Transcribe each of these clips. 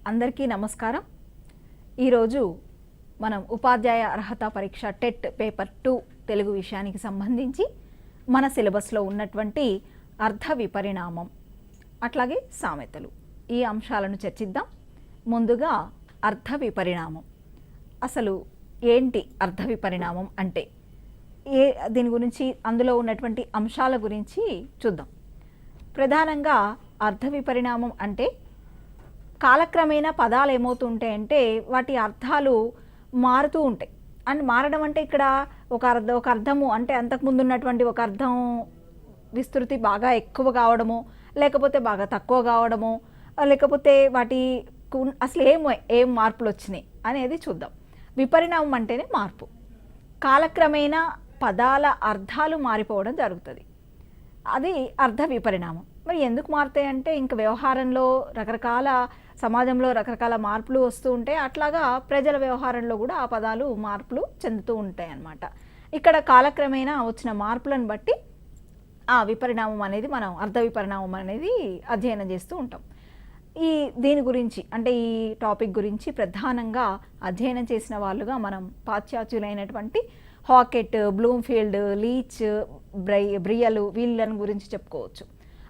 అందరికీ నమస్కారం. ఈరోజు మనం ఉపాధ్యాయ అర్హత పరీక్ష టెట్ పేపర్ 2 తెలుగు విషయానికి సంబంధించి మన సిలబస్లో ఉన్నటువంటి అర్థ విపరిణామం అట్లాగే సామెతలు ఈ అంశాలను చర్చిద్దాం. ముందుగా అర్థ విపరిణామం. అసలు ఏంటి అర్థ విపరిణామం అంటే దీని గురించి అందులో ఉన్నటువంటి అంశాల గురించి చూద్దాం. ప్రధానంగా అర్థ విపరిణామం అంటే కాలక్రమేణా పదాలు ఏమవుతుంటాయంటే వాటి అర్థాలు మారుతూ ఉంటాయి. అండ్ మారడం అంటే ఇక్కడ ఒక అర్థము అంటే అంతకుముందు ఉన్నటువంటి ఒక అర్థం విస్తృతి బాగా ఎక్కువ కావడము, లేకపోతే బాగా తక్కువ కావడము, లేకపోతే వాటి అసలు ఏం మార్పులు వచ్చినాయి అనేది చూద్దాం. విపరిణామం అంటేనే మార్పు. కాలక్రమేణా పదాల అర్థాలు మారిపోవడం జరుగుతుంది. అది అర్థ విపరిణామం. మరి ఎందుకు మారుతాయి అంటే ఇంకా వ్యవహారంలో రకరకాల సమాజంలో రకరకాల మార్పులు వస్తూ ఉంటాయి. అట్లాగా ప్రజల వ్యవహారంలో కూడా ఆ పదాలు మార్పులు చెందుతూ ఉంటాయి అన్నమాట. ఇక్కడ కాలక్రమేణా వచ్చిన మార్పులను బట్టి ఆ విపరిణామం అనేది మనం అర్థ విపరిణామం అనేది అధ్యయనం చేస్తూ ఉంటాం. దీని గురించి అంటే ఈ టాపిక్ గురించి ప్రధానంగా అధ్యయనం చేసిన వాళ్ళుగా మనం పాశ్చాత్యులైనటువంటి హాకెట్, బ్లూమ్ఫీల్డ్, లీచ్, బ్రియలు వీళ్ళని గురించి చెప్పుకోవచ్చు.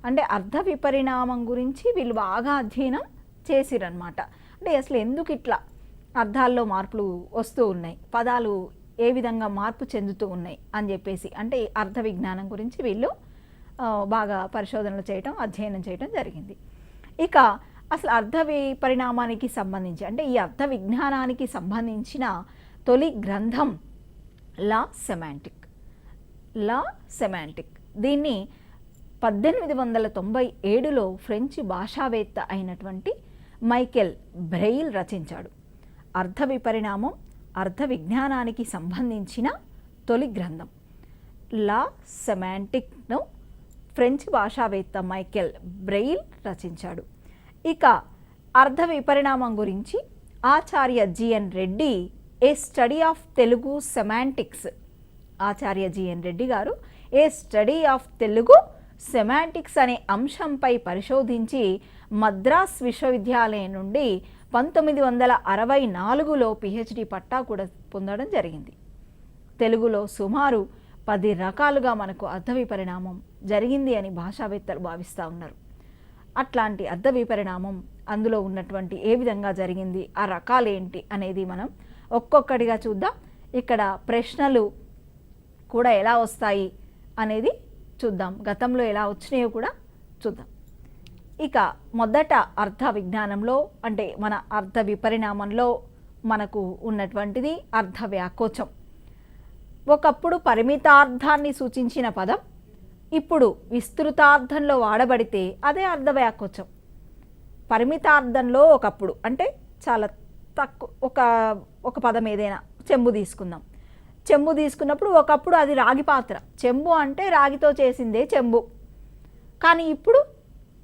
అంటే అర్థ విపరిణామం గురించి వీళ్ళు బాగా అధ్యయనం చేసిరన్నమాట. అంటే అసలు ఎందుకు ఇట్లా అర్థాల్లో మార్పులు వస్తూ ఉన్నాయి, పదాలు ఏ విధంగా మార్పు చెందుతూ ఉన్నాయి అని చెప్పేసి అంటే అర్థ విజ్ఞానం గురించి వీళ్ళు బాగా పరిశోధనలు చేయటం, అధ్యయనం చేయటం జరిగింది. ఇక అసలు అర్థ విపరిణామానికి సంబంధించి అంటే ఈ అర్థ విజ్ఞానానికి సంబంధించిన తొలి గ్రంథం లా సెమాంటిక్. దీన్ని 1897లో ఫ్రెంచ్ భాషావేత్త అయినటువంటి మైకెల్ బ్రెయిల్ రచించాడు. అర్థ విపరిణామం అర్థ విజ్ఞానానికి సంబంధించిన తొలి గ్రంథం లా సెమాంటిక్ను ఫ్రెంచ్ భాషావేత్త మైకెల్ బ్రెయిల్ రచించాడు. ఇక అర్థ విపరిణామం గురించి ఆచార్య GN Reddy a study of Telugu semantics, ఆచార్య జిఎన్ రెడ్డి గారు a study of Telugu semantics అనే అంశంపై పరిశోధించి మద్రాస్ విశ్వవిద్యాలయం నుండి 1964లో పిహెచ్డి పట్టా కూడా పొందడం జరిగింది. తెలుగులో సుమారు 10 రకాలుగా మనకు అర్థ విపరిణామం జరిగింది అని భాషావేత్తలు భావిస్తూ ఉన్నారు. అట్లాంటి అర్థ విపరిణామం అందులో ఉన్నటువంటి ఏ విధంగా జరిగింది, ఆ రకాలు ఏంటి అనేది మనం ఒక్కొక్కటిగా చూద్దాం. ఇక్కడ ప్రశ్నలు కూడా ఎలా వస్తాయి అనేది చూద్దాం, గతంలో ఎలా వచ్చినాయో కూడా చూద్దాం. ఇక మొదట అర్థ విజ్ఞానంలో అంటే మన అర్థ విపరిణామంలో మనకు ఉన్నటువంటిది అర్థ వ్యాకోచం. ఒకప్పుడు పరిమితార్థాన్ని సూచించిన పదం ఇప్పుడు విస్తృతార్థంలో వాడబడితే అదే అర్థ వ్యాకోచం. పరిమితార్థంలో ఒకప్పుడు అంటే చాలా తక్కువ ఒక పదం ఏదైనా చెంబు తీసుకుందాం. చెంబు తీసుకున్నప్పుడు ఒకప్పుడు అది రాగి పాత్ర, చెంబు అంటే రాగితో చేసిందే చెంబు. కానీ ఇప్పుడు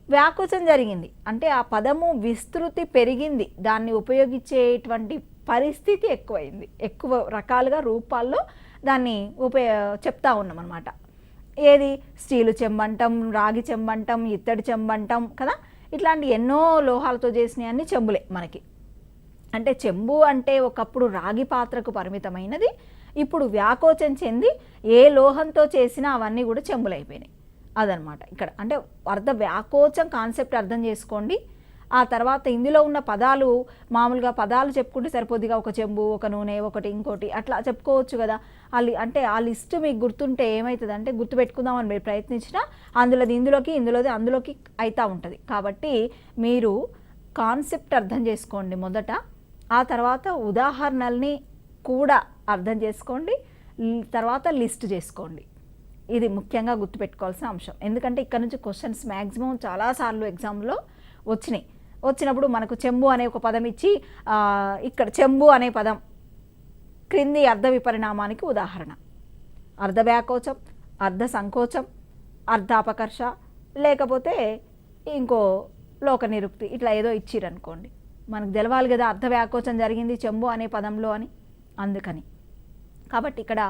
వ్యాకోచం జరిగింది అంటే ఆ పదము విస్తృతి పెరిగింది, దాన్ని ఉపయోగించేటువంటి పరిస్థితి ఎక్కువైంది, ఎక్కువ రకాలుగా రూపాల్లో దాన్ని చెప్తా ఉన్నాం అన్నమాట. ఏది స్టీలు చెంబంటం, రాగి చెంబంటం, ఇత్తడి చెంబంటం కదా, ఇట్లాంటి ఎన్నో లోహాలతో చేసినవి అన్ని చెంబులే మనకి. అంటే చెంబు అంటే ఒకప్పుడు రాగి పాత్రకు పరిమితమైనది, ఇప్పుడు వ్యాకోచం చెంది ఏ లోహంతో చేసినా అవన్నీ కూడా చెంబులైపోయినాయి. అదనమాట ఇక్కడ అంటే అర్థ వ్యాకోచం కాన్సెప్ట్ అర్థం చేసుకోండి. ఆ తర్వాత ఇందులో ఉన్న పదాలు మామూలుగా పదాలు చెప్పుకుంటే సరిపోద్దిగా, ఒక చెంబు, ఒక నూనె, ఒకటి ఇంకోటి అట్లా చెప్పుకోవచ్చు కదా. అంటే ఆ లిస్టు మీకు గుర్తుంటే ఏమవుతుంది అంటే గుర్తుపెట్టుకుందామని మీరు ప్రయత్నించినా ఇందులోది అందులోకి అవుతూ ఉంటుంది. కాబట్టి మీరు కాన్సెప్ట్ అర్థం చేసుకోండి మొదట, ఆ తర్వాత ఉదాహరణల్ని కూడా అర్థం చేసుకోండి, తర్వాత లిస్ట్ చేసుకోండి. ఇది ముఖ్యంగా గుర్తుపెట్టుకోవాల్సిన అంశం. ఎందుకంటే ఇక్కడ నుంచి క్వశ్చన్స్ మ్యాక్సిమం చాలాసార్లు ఎగ్జామ్లో వచ్చినప్పుడు మనకు చెంబు అనే ఒక పదం ఇచ్చి ఇక్కడ చెంబు అనే పదం క్రింది అర్థ విపరిణామానికి ఉదాహరణ అర్ధ వ్యాకోచం, అర్ధ సంకోచం, అర్ధాపకర్ష, లేకపోతే ఇంకో లోక నిరుక్తి, ఇట్లా ఏదో ఇచ్చిరనుకోండి. మనకు తెలవాలి కదా అర్ధ వ్యాకోచం జరిగింది చెంబు అనే పదంలో అని. అందుకని కాబట్టి ఇక్కడ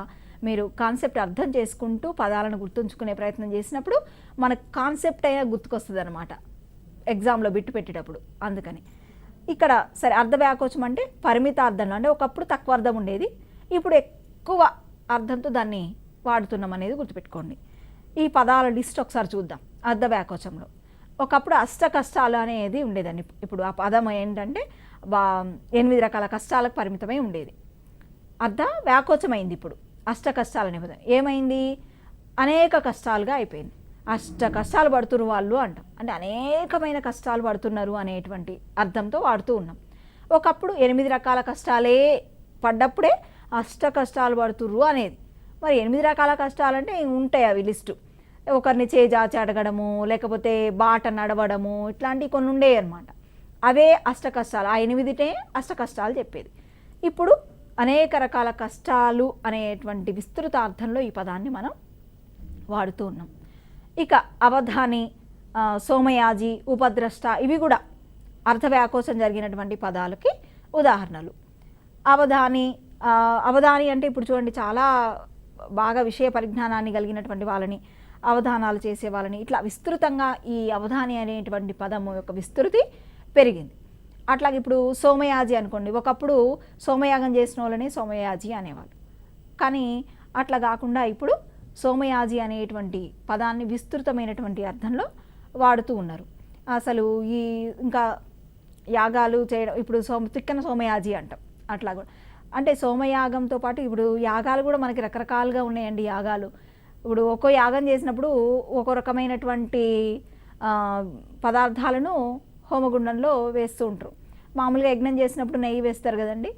మీరు కాన్సెప్ట్ అర్థం చేసుకుంటూ పదాలను గుర్తుంచుకునే ప్రయత్నం చేసినప్పుడు మనకు కాన్సెప్ట్ అయినా గుర్తుకొస్తుంది అనమాట ఎగ్జామ్లో బిట్టు పెట్టేటప్పుడు. అందుకని ఇక్కడ సరే అర్ధ వ్యాకోచం అంటే పరిమిత అర్థంలో, అంటే ఒకప్పుడు తక్కువ అర్థం ఉండేది, ఇప్పుడు ఎక్కువ అర్థంతో దాన్ని వాడుతున్నాం అనేది గుర్తుపెట్టుకోండి. ఈ పదాల లిస్ట్ ఒకసారి చూద్దాం. అర్ధ వ్యాకోచంలో ఒకప్పుడు అష్ట కష్టాలు అనేది ఉండేదండి. ఇప్పుడు ఆ పదం ఏంటంటే 8 రకాల కష్టాలకు పరిమితమై ఉండేది. అర్ధ వ్యాకోచమైంది. ఇప్పుడు అష్ట కష్టాలు అనే పదం ఏమైంది, అనేక కష్టాలుగా అయిపోయింది. అష్ట కష్టాలు పడుతున్నారు వాళ్ళు అంటాం, అంటే అనేకమైన కష్టాలు పడుతున్నారు అనేటువంటి అర్థంతో వాడుతూ ఉన్నాం. ఒకప్పుడు 8 రకాల కష్టాలే పడ్డప్పుడే అష్ట కష్టాలు పడుతుర్రు అనేది. మరి 8 రకాల కష్టాలంటే ఉంటాయి అవి లిస్టు. ఒకరిని చేజాచి అడగడము, లేకపోతే బాట నడవడము, ఇట్లాంటివి కొన్ని ఉండేవి అనమాట. అవే అష్ట కష్టాలు. ఆ 8టే అష్ట కష్టాలు చెప్పేది. ఇప్పుడు అనేక రకాల కష్టాలు అనేటువంటి విస్తృత అర్థంలో ఈ పదాన్ని మనం వాడుతూ ఉన్నాం. ఇక అవధాని, సోమయాజి, ఉపద్రష్ట ఇవి కూడా అర్ధ వ్యాకోచం జరిగినటువంటి పదాలకి ఉదాహరణలు. అవధాని అంటే ఇప్పుడు చూడండి, చాలా బాగా విషయ పరిజ్ఞానాన్ని కలిగినటువంటి వాళ్ళని, అవధానాలు చేసే వాళ్ళని, ఇట్లా విస్తృతంగా ఈ అవధాని అనేటువంటి పదము యొక్క విస్తృతి పెరిగింది. అట్లాగే ఇప్పుడు సోమయాజి అనుకోండి, ఒకప్పుడు సోమయాగం చేసిన వాళ్ళని సోమయాజి అనేవాళ్ళు, కానీ అట్లా కాకుండా ఇప్పుడు సోమయాజి అనేటువంటి పదాన్ని విస్తృతమైనటువంటి అర్థంలో వాడుతూ ఉన్నారు. అసలు ఈ ఇంకా యాగాలు చేయడం, ఇప్పుడు తిక్కన సోమయాజి అంటాం. అట్లా కూడా అంటే సోమయాగంతో పాటు ఇప్పుడు యాగాలు కూడా మనకి రకరకాలుగా ఉన్నాయండి. యాగాలు ఇప్పుడు ఒక్కో యాగం చేసినప్పుడు ఒక్కో రకమైనటువంటి పదార్థాలను హోమగుండంలో వేస్తూ ఉంటారు. మామూలుగా యజ్ఞం చేసినప్పుడు నెయ్యి వేస్తారు కదండి,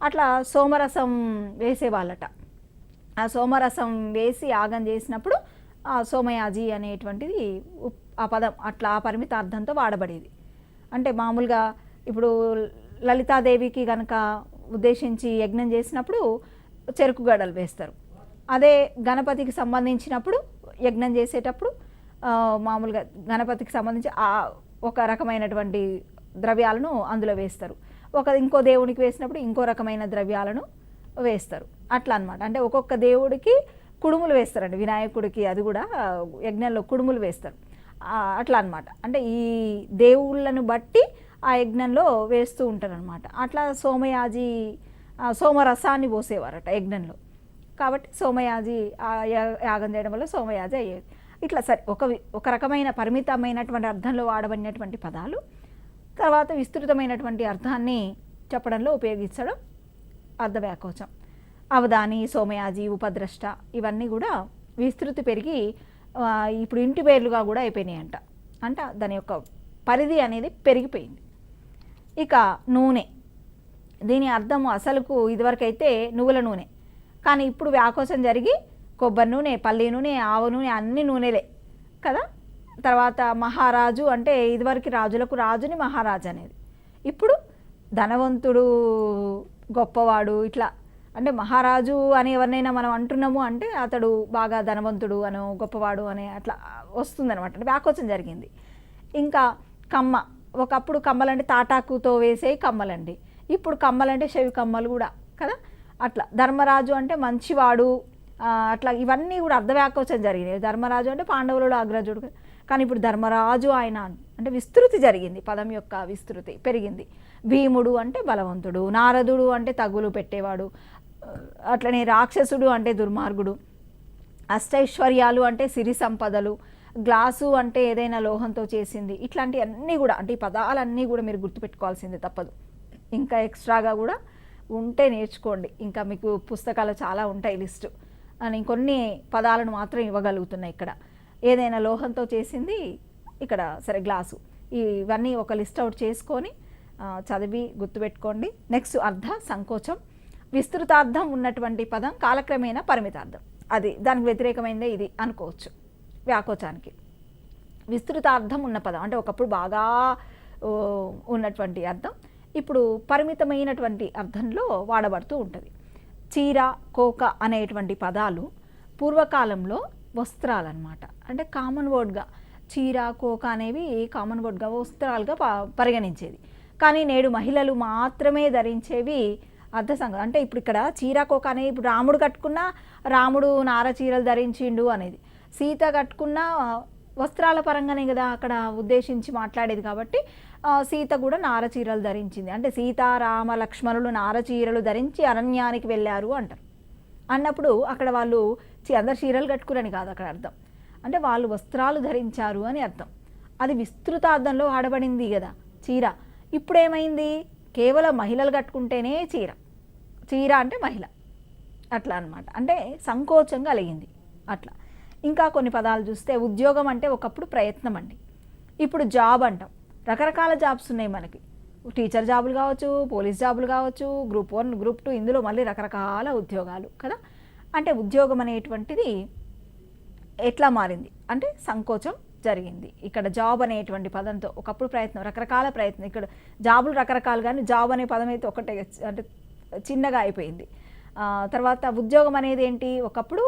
అట్లా సోమరసం వేసేవాళ్ళట. ఆ సోమరసం వేసి యాగం చేసినప్పుడు ఆ సోమయాజి అనేటువంటిది ఆ పదం అట్లా పరిమిత అర్థంతో వాడబడేది. అంటే మామూలుగా ఇప్పుడు లలితాదేవికి కనుక ఉద్దేశించి యజ్ఞం చేసినప్పుడు చెరుకు గడలు వేస్తారు. అదే గణపతికి సంబంధించినప్పుడు యజ్ఞం చేసేటప్పుడు మామూలుగా గణపతికి సంబంధించి ఒక రకమైనటువంటి ద్రవ్యాలను అందులో వేస్తారు. ఇంకో దేవునికి వేసినప్పుడు ఇంకో రకమైన ద్రవ్యాలను వేస్తారు. అట్లా అనమాట. అంటే ఒక్కొక్క దేవుడికి కుడుములు వేస్తారండి. వినాయకుడికి అది కూడా యజ్ఞంలో కుడుములు వేస్తారు. అట్లా అనమాట. అంటే ఈ దేవుళ్ళను బట్టి ఆ యజ్ఞంలో వేస్తూ ఉంటారనమాట. అట్లా సోమయాజి సోమరసాన్ని పోసేవారట యజ్ఞంలో. కాబట్టి సోమయాజి యాగం చేయడం వల్ల సోమయాజి అయ్యేది. ఇట్లా సరే ఒక రకమైన పరిమితమైనటువంటి అర్థంలో వాడబడినటువంటి పదాలు తర్వాత విస్తృతమైనటువంటి అర్థాన్ని చెప్పడంలో ఉపయోగించడం అర్ధ వ్యాకోచం. అవధాని, సోమయాజి, ఉపద్రష్ట ఇవన్నీ కూడా విస్తృతి పెరిగి ఇప్పుడు ఇంటి పేర్లుగా కూడా అయిపోయినాయంట. అంటే దాని యొక్క పరిధి అనేది పెరిగిపోయింది. ఇక నూనె, దీని అర్థం అసలుకు ఇదివరకైతే నువ్వుల నూనె, కానీ ఇప్పుడు వ్యాకోచం జరిగి కొబ్బరి నూనె, పల్లి నూనె, ఆవ నూనె అన్ని నూనెలే కదా. తర్వాత మహారాజు అంటే ఇదివరకు రాజులకు రాజుని మహారాజు అనేది, ఇప్పుడు ధనవంతుడు, గొప్పవాడు, ఇట్లా అంటే మహారాజు అని ఎవరినైనా మనం అంటున్నాము అంటే అతడు బాగా ధనవంతుడు అనో గొప్పవాడు అనే అట్లా వస్తుందనమాట. అంటే వ్యాకోచం జరిగింది. ఇంకా కమ్మ, ఒకప్పుడు కమ్మలంటే తాటాకుతో వేసే కమ్మలండి, ఇప్పుడు కమ్మలంటే చెవి కమ్మలు కూడా కదా. అట్లా ధర్మరాజు అంటే మంచివాడు, అట్లా ఇవన్నీ కూడా అర్ధ వ్యాకోచం జరిగినాయి. ధర్మరాజు అంటే పాండవులలో అగ్రజుడు, కానీ ఇప్పుడు ధర్మరాజు ఆయన అంటే విస్తృతి జరిగింది, పదం యొక్క విస్తృతి పెరిగింది. భీముడు అంటే బలవంతుడు, నారదుడు అంటే తగులు పెట్టేవాడు, అట్లనే రాక్షసుడు అంటే దుర్మార్గుడు, అష్టైశ్వర్యాలు అంటే సిరి సంపదలు, గ్లాసు అంటే ఏదైనా లోహంతో చేసింది, ఇట్లాంటివన్నీ కూడా అంటే ఈ పదాలన్నీ కూడా మీరు గుర్తుపెట్టుకోవాల్సిందే తప్పదు. ఇంకా ఎక్స్ట్రాగా కూడా ఉంటే నేర్చుకోండి, ఇంకా మీకు పుస్తకాలు చాలా ఉంటాయి లిస్టు. అని కొన్ని పదాలను మాత్రం ఇవ్వగలుగుతున్నాయి ఇక్కడ. ఏదైనా లోహంతో చేసింది ఇక్కడ సరే గ్లాసు, ఇవన్నీ ఒక లిస్ట్ అవుట్ చేసుకొని చదివి గుర్తుపెట్టుకోండి. నెక్స్ట్ అర్ధ సంకోచం, విస్తృతార్థం ఉన్నటువంటి పదం కాలక్రమేణా పరిమితార్థం, అది దానికి వ్యతిరేకమైనదే ఇది అనుకోవచ్చు. వ్యాకోచానికి విస్తృతార్థం ఉన్న పదం అంటే ఒకప్పుడు బాగా ఉన్నటువంటి అర్థం ఇప్పుడు పరిమితమైనటువంటి అర్థంలో వాడబడుతూ ఉంటుంది. చీర, కోక అనేటువంటి పదాలు పూర్వకాలంలో వస్త్రాలన్నమాట. అంటే కామన్ వర్డ్గా చీర, కోక అనేవి కామన్ వర్డ్గా వస్త్రాలుగా పరిగణించేది. కానీ నేడు మహిళలు మాత్రమే ధరించేవి అర్ధసంగం. అంటే ఇప్పుడు ఇక్కడ చీర, కోక అనేది ఇప్పుడు రాముడు కట్టుకున్న రాముడు నార చీరలు ధరించిండు అనేది, సీత కట్టుకున్న వస్త్రాల పరంగానే కదా అక్కడ ఉద్దేశించి మాట్లాడేది. కాబట్టి సీత కూడా నారచీరలు ధరించింది. అంటే సీతారామ లక్ష్మణులు నారచీరలు ధరించి అరణ్యానికి వెళ్ళారు అంటారు. అన్నప్పుడు అక్కడ వాళ్ళు అందరు చీరలు కట్టుకురని కాదు అక్కడ అర్థం. అంటే వాళ్ళు వస్త్రాలు ధరించారు అని అర్థం. అది విస్తృతార్థంలో వాడబడింది కదా చీర. ఇప్పుడు ఏమైంది, కేవలం మహిళలు కట్టుకుంటేనే చీర. చీర అంటే మహిళ అట్లా అనమాట. అంటే సంకోచం కలిగింది అట్లా. ఇంకా కొన్ని పదాలు చూస్తే ఉద్యోగం అంటే ఒకప్పుడు ప్రయత్నం అండి. ఇప్పుడు జాబ్ అంటాం. రకరకాల జాబ్స్ ఉన్నాయి మనకి. టీచర్ జాబులు కావచ్చు, పోలీస్ జాబులు కావచ్చు, గ్రూప్ 1 గ్రూప్ 2 ఇందులో మళ్ళీ రకరకాల ఉద్యోగాలు కదా. అంటే ఉద్యోగం అనేటువంటిది ఎట్లా మారింది అంటే సంకోచం జరిగింది. ఇక్కడ జాబ్ అనేటువంటి పదంతో ఒకప్పుడు ప్రయత్నం, రకరకాల ప్రయత్నం. ఇక్కడ జాబులు రకరకాలు, కానీ జాబ్ అనే పదం అయితే ఒకటే అంటే చిన్నగా అయిపోయింది. తర్వాత ఉద్యోగం అనేది ఏంటి, ఒకప్పుడు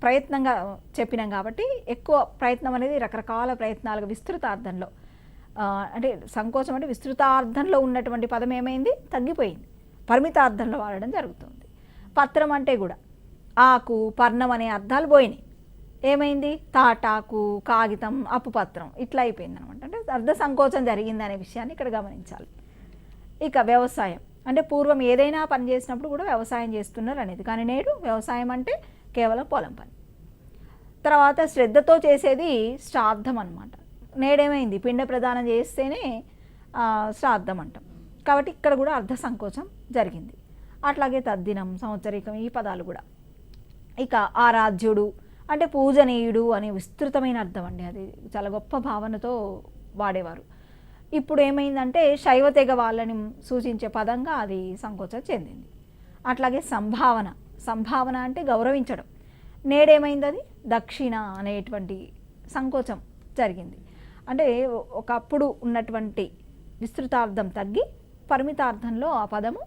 ప్రయత్నంగా చెప్పినాం కాబట్టి ఎక్కువ ప్రయత్నం అనేది రకరకాల ప్రయత్నాలుగా విస్తృతార్థంలో, అంటే సంకోచం అంటే విస్తృతార్థంలో ఉన్నటువంటి పదం ఏమైంది, తగ్గిపోయింది, పరిమితార్థంలో వాడడం జరుగుతుంది. పత్రం అంటే కూడా ఆకు, పర్ణం అనే అర్థాలు పోయినాయి. ఏమైంది, తాటాకు, కాగితం, అప్పుపత్రం ఇట్లా అయిపోయింది అనమాట. అంటే అర్ధ సంకోచం జరిగింది అనే విషయాన్ని ఇక్కడ గమనించాలి. ఇక వ్యవసాయం అంటే పూర్వం ఏదైనా పని చేసినప్పుడు కూడా వ్యవసాయం చేస్తున్నారు అనేది, కానీ నేడు వ్యవసాయం అంటే కేవలం పొలం పని. తర్వాత శ్రద్ధతో చేసేది శ్రాద్ధం అనమాట. నేడేమైంది, పిండ ప్రదానం చేస్తేనే శ్రాద్ధం అంటాం. కాబట్టి ఇక్కడ కూడా అర్ధ సంకోచం జరిగింది. అట్లాగే తద్దినం, సంవత్సరికం ఈ పదాలు కూడా. ఇక ఆరాధ్యుడు అంటే పూజనీయుడు అనే విస్తృతమైన అర్థం అండి. అది చాలా గొప్ప భావనతో వాడేవారు. ఇప్పుడు ఏమైందంటే శైవ తెగ వాళ్ళని సూచించే పదంగా అది సంకోచం చెందింది. అట్లాగే సంభావన, సంభావన అంటే గౌరవించడం. నేడేమైంది, అది దక్షిణ అనేటువంటి సంకోచం జరిగింది. అంటే ఒకప్పుడు ఉన్నటువంటి విస్తృతార్థం తగ్గి పరిమితార్థంలో ఆ పదము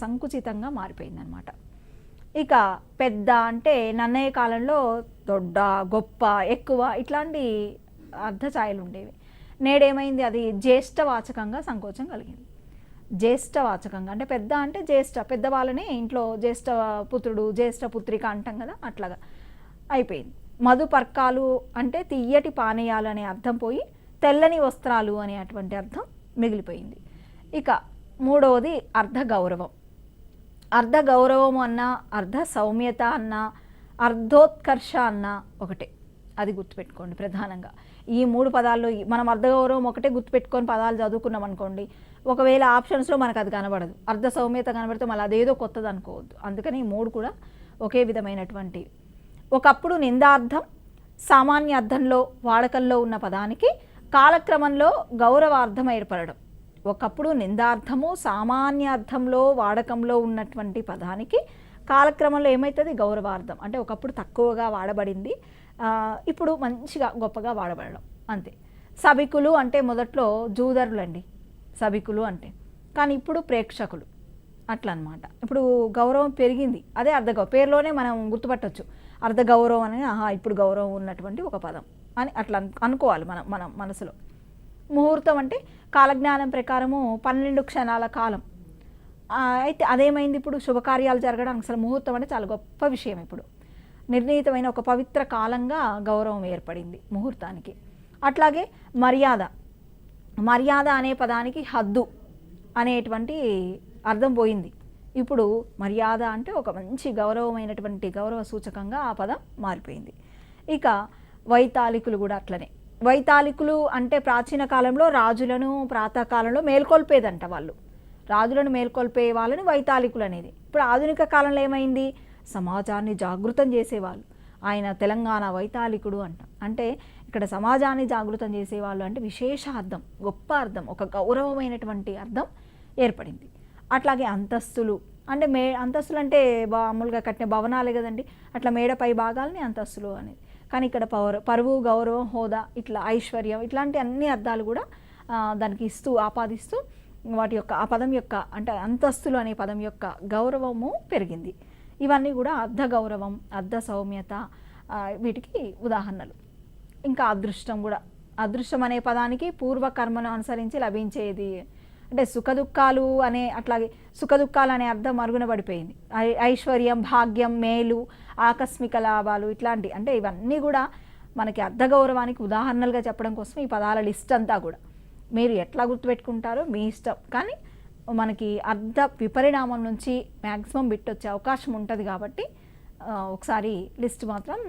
సంకుచితంగా మారిపోయిందనమాట. ఇక పెద్ద అంటే నన్నయ్య కాలంలో దొడ్డ, గొప్ప, ఎక్కువ ఇట్లాంటి అర్థఛాయలు ఉండేవి. నేడేమైంది, అది జ్యేష్ఠవాచకంగా సంకోచం కలిగింది. జ్యేష్ఠవాచకంగా అంటే పెద్ద అంటే జ్యేష్ఠ, పెద్దవాళ్ళని ఇంట్లో జ్యేష్ఠ పుత్రుడు, జ్యేష్ఠ పుత్రిక అంటాం కదా, అట్లాగా అయిపోయింది. మధుపర్కాలు అంటే తియ్యటి పానీయాలు అనే అర్థం పోయి తెల్లని వస్త్రాలు అనేటువంటి అర్థం మిగిలిపోయింది. ఇక మూడవది అర్ధ గౌరవం. అర్ధ గౌరవం అన్న, అర్ధ సౌమ్యత అన్న, అర్ధోత్కర్ష అన్న ఒకటే. అది గుర్తుపెట్టుకోండి ప్రధానంగా. ఈ 3 పదాల్లో మనం అర్ధగౌరవం ఒకటే గుర్తుపెట్టుకొని పదాలు చదువుకున్నాం అనుకోండి, ఒకవేళ ఆప్షన్స్లో మనకు అది కనబడదు, అర్ధ సౌమ్యత కనబడితే మళ్ళీ అదేదో కొత్తది అనుకోవద్దు. అందుకని ఈ 3 కూడా ఒకే విధమైనటువంటి. ఒకప్పుడు నిందార్థం సామాన్య అర్థంలో వాడకంలో ఉన్న పదానికి కాలక్రమంలో గౌరవార్థం ఏర్పడడం. ఒకప్పుడు నిందార్థము సామాన్య అర్థంలో వాడకంలో ఉన్నటువంటి పదానికి కాలక్రమంలో ఏమవుతుంది, గౌరవార్థం. అంటే ఒకప్పుడు తక్కువగా వాడబడింది, ఇప్పుడు మంచిగా గొప్పగా వాడబడడం అంతే. సభికులు అంటే మొదట్లో జూదరులండి సభికులు అంటే, కానీ ఇప్పుడు ప్రేక్షకులు అట్లా అనమాట. ఇప్పుడు గౌరవం పెరిగింది, అదే పేరులోనే మనం గుర్తుపట్టవచ్చు. అర్ధ గౌరవం అని, ఇప్పుడు గౌరవం ఉన్నటువంటి ఒక పదం అని అట్లా అనుకోవాలి మనం మనసులో. ముహూర్తం అంటే కాలజ్ఞానం ప్రకారము 12 క్షణాల కాలం. అయితే అదేమైంది, ఇప్పుడు శుభకార్యాలు జరగడానికి అసలు ముహూర్తం అంటే చాలా గొప్ప విషయం. ఇప్పుడు నిర్ణీతమైన ఒక పవిత్ర కాలంగా గౌరవం ఏర్పడింది ముహూర్తానికి. అట్లాగే మర్యాద, మర్యాద అనే పదానికి హద్దు అనేటువంటి అర్థం పోయింది. ఇప్పుడు మర్యాద అంటే ఒక మంచి గౌరవమైనటువంటి గౌరవ సూచకంగా ఆ పదం మారిపోయింది. ఇక వైతాళికులు కూడా అట్లనే. వైతాళికులు అంటే ప్రాచీన కాలంలో రాజులను ప్రాతకాలంలో మేల్కొల్పేదంట వాళ్ళు. రాజులను మేల్కొల్పే వాళ్ళని వైతాళికులు అనేది. ఇప్పుడు ఆధునిక కాలంలో ఏమైంది, సమాజాన్ని జాగృతం చేసేవాళ్ళు. ఆయన తెలంగాణ వైతాళికుడు అంట. అంటే ఇక్కడ సమాజాన్ని జాగృతం చేసేవాళ్ళు అంటే విశేష అర్థం, గొప్ప అర్థం, ఒక గౌరవమైనటువంటి అర్థం ఏర్పడింది. అట్లాగే అంతస్తులు అంటే అంతస్తులు అంటే మామూలుగా కట్టిన భవనాలే కదండి, అట్లా మేడపై భాగాలని అంతస్తులు అనేది. కానీ ఇక్కడ పరువు, గౌరవం, హోదా, ఇట్లా ఐశ్వర్యం ఇట్లాంటి అన్ని అర్థాలు కూడా దానికి ఆపాదిస్తూ వాటి యొక్క ఆ పదం యొక్క అంటే అంతస్తులు అనే పదం యొక్క గౌరవము పెరిగింది. ఇవన్నీ కూడా అర్ధ గౌరవం, అర్ధ సౌమ్యత వీటికి ఉదాహరణలు. ఇంకా అదృష్టం కూడా. అదృష్టం అనే పదానికి పూర్వకర్మను అనుసరించి లభించేది. అంటే సుఖదుఖాలు అనే అట్లాగే సుఖదుఖాలు అనే అర్థం మరుగున పడిపోయింది. ఐశ్వర్యం, భాగ్యం, మేలు, ఆకస్మిక లాభాలు ఇట్లాంటి అంటే ఇవన్నీ కూడా మనకి అర్ధగౌరవానికి ఉదాహరణలుగా చెప్పడం కోసం ఈ పదాల లిస్ట్ అంతా కూడా. మీరు ఎట్లా గుర్తుపెట్టుకుంటారో మీ ఇష్టం, కానీ మనకి అర్ధ విపరిణామం నుంచి మ్యాక్సిమం బిట్ వచ్చే అవకాశం ఉంటుంది కాబట్టి ఒకసారి లిస్ట్ మాత్రం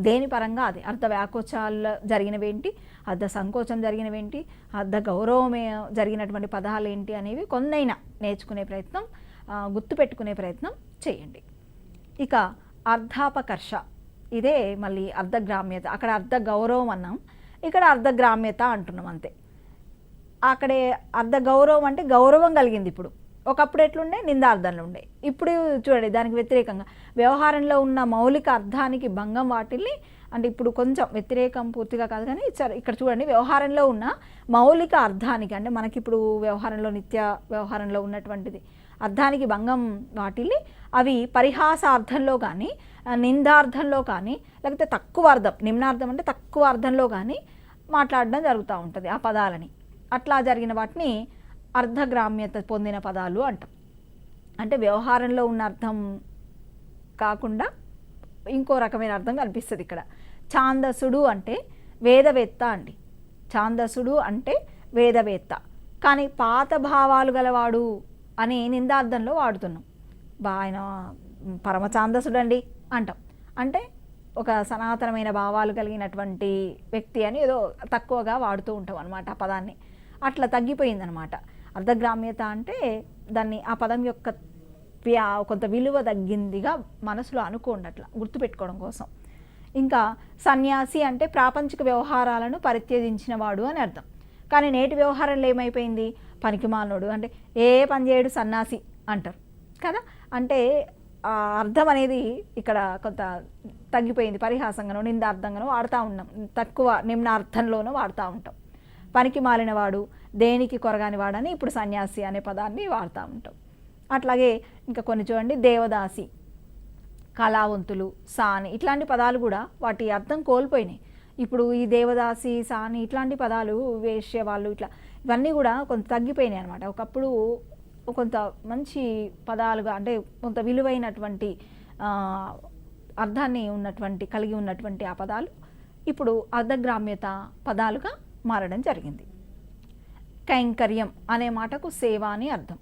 దేని పరంగా అది అర్ధ వ్యాకోచాలు జరిగినవేంటి, అర్ధ సంకోచం జరిగినవేంటి, అర్ధ గౌరవమే జరిగినటువంటి పదాలు ఏంటి అనేవి కొన్నైనా నేర్చుకునే ప్రయత్నం, గుర్తుపెట్టుకునే ప్రయత్నం చేయండి. ఇక అర్ధాపకర్ష, ఇదే మళ్ళీ అర్ధగ్రామ్యత. అక్కడ అర్ధ గౌరవం అన్నాం, ఇక్కడ అర్ధగ్రామ్యత అంటున్నాం అంతే. అక్కడే అర్ధ గౌరవం అంటే గౌరవం కలిగింది. ఇప్పుడు ఒకప్పుడు ఎట్లుండే, నిందార్థంలో ఉండే. ఇప్పుడు చూడండి దానికి వ్యతిరేకంగా వ్యవహారంలో ఉన్న మౌలిక అర్థానికి భంగం వాటిల్ని, అంటే ఇప్పుడు కొంచెం వ్యతిరేకం పూర్తిగా కాదు కానీ ఇక్కడ చూడండి వ్యవహారంలో ఉన్న మౌలిక అర్థానికి, అంటే మనకి ఇప్పుడు వ్యవహారంలో నిత్య వ్యవహారంలో ఉన్నటువంటిది అర్థానికి భంగం వాటిల్ని అవి పరిహాసార్థంలో కానీ నిందార్థంలో కానీ లేకపోతే తక్కువ అర్థం, నిమ్నార్థం అంటే తక్కువ అర్థంలో కానీ మాట్లాడడం జరుగుతూ ఉంటుంది ఆ పదాలని. అట్లా జరిగిన వాటిని అర్ధగ్రామ్యత పొందిన పదాలు అంటాం. అంటే వ్యవహారంలో ఉన్న అర్థం కాకుండా ఇంకో రకమైన అర్థం కనిపిస్తుంది ఇక్కడ. ఛాందసుడు అంటే వేదవేత్త అండి. ఛాందసుడు అంటే వేదవేత్త, కానీ పాత భావాలు గలవాడు అని నిందార్థంలో వాడుతున్నాం. ఆయన పరమ ఛాందసుడు అండి అంటాం, అంటే ఒక సనాతనమైన భావాలు కలిగినటువంటి వ్యక్తి అని ఏదో తక్కువగా వాడుతూ ఉంటాం అనమాట ఆ పదాన్ని. అట్లా తగ్గిపోయిందనమాట. అర్ధగ్రామ్యత అంటే దాన్ని ఆ పదం యొక్క కొంత విలువ తగ్గిందిగా మనసులో అనుకోండి, అట్లా గుర్తుపెట్టుకోవడం కోసం. ఇంకా సన్యాసి అంటే ప్రాపంచిక వ్యవహారాలను పరిత్యజించిన వాడు అని అర్థం. కానీ నేటి వ్యవహారంలో ఏమైపోయింది, పనికిమాలినోడు అంటే ఏ పని చేయడు సన్యాసి అంటారు కదా. అంటే అర్థం అనేది ఇక్కడ కొంత తగ్గిపోయింది, పరిహాసంగానో నిందార్థంగానో వాడుతూ ఉన్నాం, తక్కువ నిమ్నార్థంలోనూ వాడుతూ ఉంటాం. పనికి మాలినవాడు, దేనికి కొరగాని వాడని ఇప్పుడు సన్యాసి అనే పదాన్ని వాడుతూ ఉంటాం. అట్లాగే ఇంకా కొన్ని చూడండి, దేవదాసి, కళావంతులు, సాని, ఇట్లాంటి పదాలు కూడా వాటి అర్థం కోల్పోయినాయి. ఇప్పుడు ఈ దేవదాసి, సాని ఇట్లాంటి పదాలు, వేశ్య వాళ్ళు, ఇట్లా ఇవన్నీ కూడా కొంత తగ్గిపోయినాయి అనమాట. ఒకప్పుడు కొంత మంచి పదాలుగా, అంటే కొంత విలువైనటువంటి అర్థాన్ని కలిగి ఉన్నటువంటి ఆ పదాలు ఇప్పుడు అర్ధగ్రామ్యత పదాలుగా మారడం జరిగింది. కైంకర్యం అనే మాటకు సేవ అని అర్థం.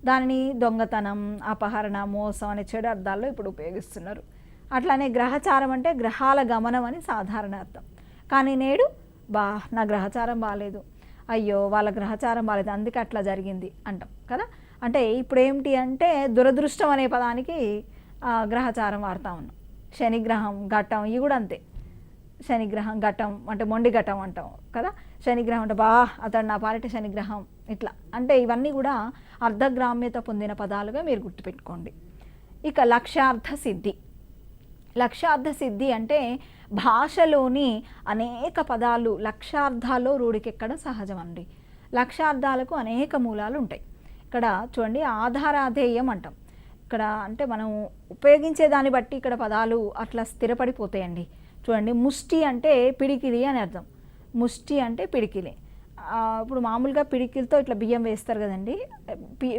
దానిని దొంగతనం, అపహరణ, మోసం అనే చెడు అర్థాల్లో ఇప్పుడు ఉపయోగిస్తున్నారు. అట్లానే గ్రహచారం అంటే గ్రహాల గమనం అని సాధారణ అర్థం. కానీ నేడు నా గ్రహచారం బాగాలేదు, అయ్యో వాళ్ళ గ్రహచారం బాగాలేదు అందుకే అట్లా జరిగింది అంటాం కదా. అంటే ఇప్పుడు ఏమిటి అంటే దురదృష్టం అనే పదానికి గ్రహచారం వాడుతూ ఉన్నాం. శనిగ్రహం, ఘటం, ఇవి కూడా అంతే. శనిగ్రహం, ఘటం అంటే మొండి ఘటం అంటాం కదా. శనిగ్రహం అంటే అతడు నా పాలిట శనిగ్రహం, ఇట్లా. అంటే ఇవన్నీ కూడా అర్ధగ్రామ్యత పొందిన పదాలుగా మీరు గుర్తుపెట్టుకోండి. ఇక లక్ష్యార్థ సిద్ధి. లక్ష్యార్థ సిద్ధి అంటే భాషలోని అనేక పదాలు లక్ష్యార్థాల్లో రూఢికెక్కడం సహజం అండి. లక్ష్యార్థాలకు అనేక మూలాలు ఉంటాయి. ఇక్కడ చూడండి ఆధారాధేయం అంటాం. ఇక్కడ అంటే మనం ఉపయోగించే దాన్ని బట్టి ఇక్కడ పదాలు అట్లా స్థిరపడిపోతాయండి. చూడండి, ముష్టి అంటే పిడికిలి అని అర్థం. ముష్టి అంటే పిడికిలి. ఇప్పుడు మామూలుగా పిడికిలతో ఇట్లా బియ్యం వేస్తారు కదండి.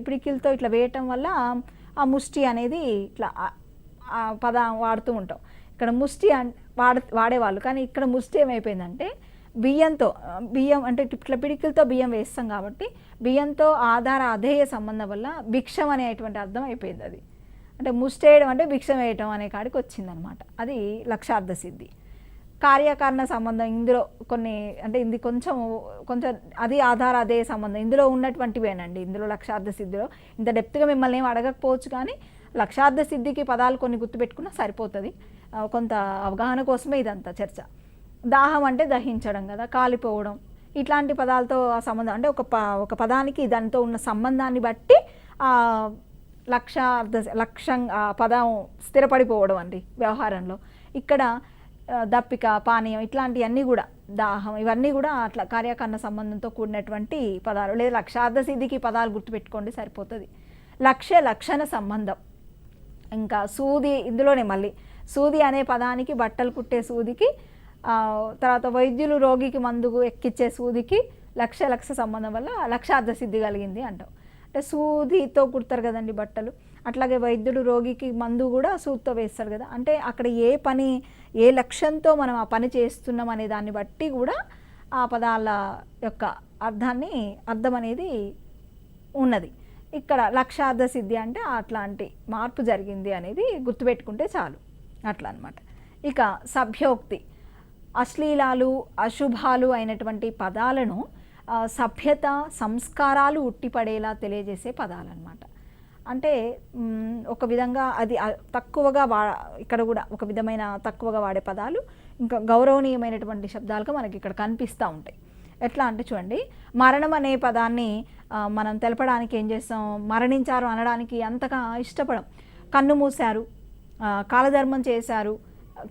పిడికిలతో ఇట్లా వేయటం వల్ల ఆ ముష్టి అనేది ఇట్లా పదం వాడుతూ ఉంటాం. ఇక్కడ ముష్టి వాడేవాళ్ళు, కానీ ఇక్కడ ముష్టి ఏమైపోయిందంటే బియ్యం అంటే ఇట్లా పిడికిలతో బియ్యం వేస్తాం కాబట్టి బియ్యంతో ఆధార అధేయ సంబంధం వల్ల భిక్షం అనేటువంటి అర్థం అయిపోయింది. అది అంటే ముష్టేయడం అంటే భిక్షం వేయటం అనే కాడికి వచ్చిందనమాట. అది లక్ష్యార్థ సిద్ధి. కార్యకారణ సంబంధం ఇందులో కొన్ని, అంటే ఇది కొంచెం అది ఆధార అధేయ సంబంధం ఇందులో ఉన్నటువంటివేనండి. ఇందులో లక్ష్యార్థ సిద్ధిలో ఇంత డెప్త్గా మిమ్మల్ని ఏం అడగకపోవచ్చు, కానీ లక్ష్యార్థ సిద్ధికి పదాలు కొన్ని గుర్తుపెట్టుకున్నా సరిపోతుంది. కొంత అవగాహన కోసమే ఇదంతా చర్చ. దాహం అంటే దహించడం కదా, కాలిపోవడం, ఇట్లాంటి పదాలతో ఆ సంబంధం, అంటే ఒక పదానికి దానితో ఉన్న సంబంధాన్ని బట్టి లక్ష్యం పదం స్థిరపడిపోవడం అండి వ్యవహారంలో. ఇక్కడ దప్పిక, పానీయం ఇట్లాంటివన్నీ కూడా, దాహం, ఇవన్నీ కూడా అట్లా కార్యకారణ సంబంధంతో కూడినటువంటి పదాలు. లేదా లక్ష్యార్థ సిద్ధికి పదాలు గుర్తుపెట్టుకోండి సరిపోతుంది. లక్షణ సంబంధం. ఇంకా సూది, ఇందులోనే మళ్ళీ సూది అనే పదానికి బట్టలు కుట్టే సూదికి, తర్వాత వైద్యులు రోగికి మందు ఎక్కిచ్చే సూదికి లక్ష సంబంధం వల్ల లక్ష్యార్థ సిద్ధి కలిగింది అంటాం. అంటే సూదితో కుడతారు కదండి బట్టలు, అట్లాగే వైద్యుడు రోగికి మందు కూడా సూదితో వేస్తాడు కదా. అంటే అక్కడ ఏ పని ఏ లక్ష్యంతో మనం ఆ పని చేస్తున్నాం అనే దాన్ని బట్టి కూడా ఆ పదాల యొక్క అర్థం అనేది ఉన్నది. ఇక్కడ లక్ష్యార్థ సిద్ధి అంటే అట్లాంటి మార్పు జరిగింది అనేది గుర్తుపెట్టుకుంటే చాలు, అట్లా అనమాట. ఇక సభ్యోక్తి, అశ్లీలాలు అశుభాలు అయినటువంటి పదాలను సభ్యత సంస్కారాలు ఉట్టిపడేలా తెలియజేసే పదాలన్నమాట. అంటే ఒక విధంగా అది తక్కువగా ఇక్కడ కూడా ఒక విధమైన తక్కువగా వాడే పదాలు ఇంకా గౌరవనీయమైనటువంటి శబ్దాలుగా మనకి ఇక్కడ కనిపిస్తూ ఉంటాయి. ఎట్లా అంటే చూడండి, మరణం అనే పదాన్ని మనం తెలపడానికి ఏం చేస్తాం, మరణించారు అనడానికి అంతగా ఇష్టపడం. కన్ను మూశారు, కాలధర్మం చేశారు,